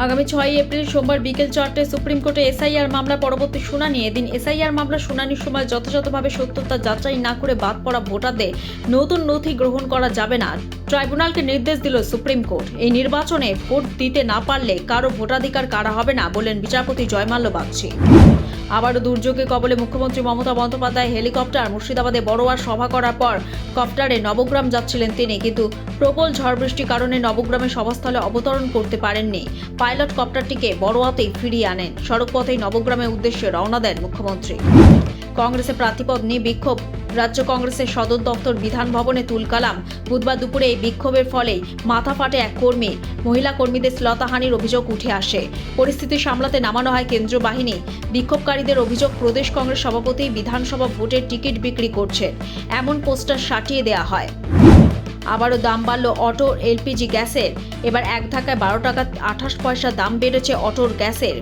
আগামী 6 এপ্রিল সোমবার বিকেল 4টায় সুপ্রিম কোর্টে এসআইআর মামলা পরবর্তী শুনানি। এদিন এসআইআর মামলা শুনানির সময় যথাযথভাবে সত্যতা যাচাই না করে বাদ পড়া ভোটারদের নতুন নথি গ্রহণ করা যাবে না। ট্রাইব্যুনালকে নির্দেশ দিল সুপ্রিম কোর্ট। এই নির্বাচনে ভোট দিতে না পারলে কারো ভোটাধিকার কাড়া হবে না বলেন বিচারপতি জয়মাল্য বাগচি। আবারও দুর্যোগে কবলে মুখ্যমন্ত্রী মমতা বন্দ্যোপাধ্যায়। হেলিকপ্টার মুর্শিদাবাদে বড়োয়ার সভা করার পর কপ্টারে নবগ্রাম যাচ্ছিলেন তিনি, কিন্তু প্রবল ঝড় বৃষ্টির কারণে নবগ্রামের সভাস্থলে অবতরণ করতে পারেননি। পাইলট কপ্টারটিকে বড়োয়াতেই ফিরিয়ে আনেন। সড়কপথেই নবগ্রামের উদ্দেশ্যে রওনা দেন মুখ্যমন্ত্রী। কংগ্রেসের প্রার্থীপদ নিয়ে বিক্ষোভ। রাজ্য কংগ্রেসের সদর দপ্তর বিধান ভবনে তুলকালাম। বুধবার দুপুরে এই বিক্ষোভের ফলেই মাথা ফাটে এক কর্মী। মহিলা কর্মীদের শ্লীলতাহানির অভিযোগ উঠে আসে। পরিস্থিতি সামলাতে নামানো হয় কেন্দ্রীয় বাহিনী। বিক্ষোভকারীদের অভিযোগ, প্রদেশ কংগ্রেস সভাপতি বিধানসভা ভোটের টিকিট বিক্রি করছেন, এমন পোস্টার সাটিয়ে দেওয়া হয়। আবারও দাম বাড়ল অটো এলপিজি গ্যাসের। এবার এক ধাক্কায় 12 টাকা 28 পয়সা দাম বেড়েছে অটোর গ্যাসের।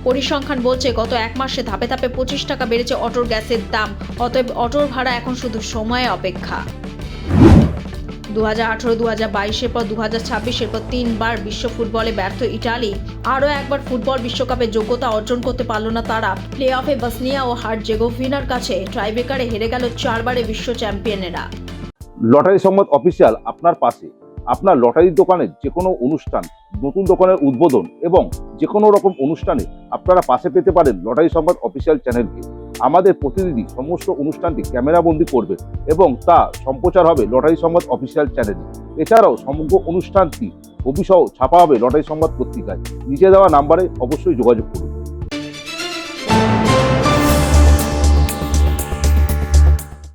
পরিসংখ্যান বলছে গত এক মাসে ধাপে ধাপে 25 টাকা বেড়েছে অটোর গ্যাসের দাম। অতএব অটোর ভাড়া এখন শুধু সময়ের অপেক্ষা। 2018, 2022 পর 2026 পর 3বার বিশ্ব ফুটবলে ব্যর্থ ইটালি। আরও একবার ফুটবল বিশ্বকাপের যোগ্যতা অর্জন করতে পারল না তারা। প্লে অফে বসনিয়া ও হার্জেগোভিনার কাছে ট্রাইব্রেকারে হেরে গেল 4বারের বিশ্ব চ্যাম্পিয়নেরা। লটারি সংবাদ অফিসিয়াল আপনার পাশে। আপনার লটারির দোকানের যে কোনো অনুষ্ঠান, নতুন দোকানের উদ্বোধন এবং যে কোনো রকম অনুষ্ঠানে আপনারা পাশে পেতে পারেন লটারি সংবাদ অফিসিয়াল চ্যানেলকে। আমাদের প্রতিনিধি সমস্ত অনুষ্ঠানটি ক্যামেরাবন্দি করবে এবং তা সম্প্রচার হবে লটারি সংবাদ অফিসিয়াল চ্যানেলে। এছাড়াও সমগ্র অনুষ্ঠানটি ছবিসহ ছাপা হবে লটারি সংবাদ পত্রিকায়। নিচে দেওয়া নাম্বারে অবশ্যই যোগাযোগ করুন।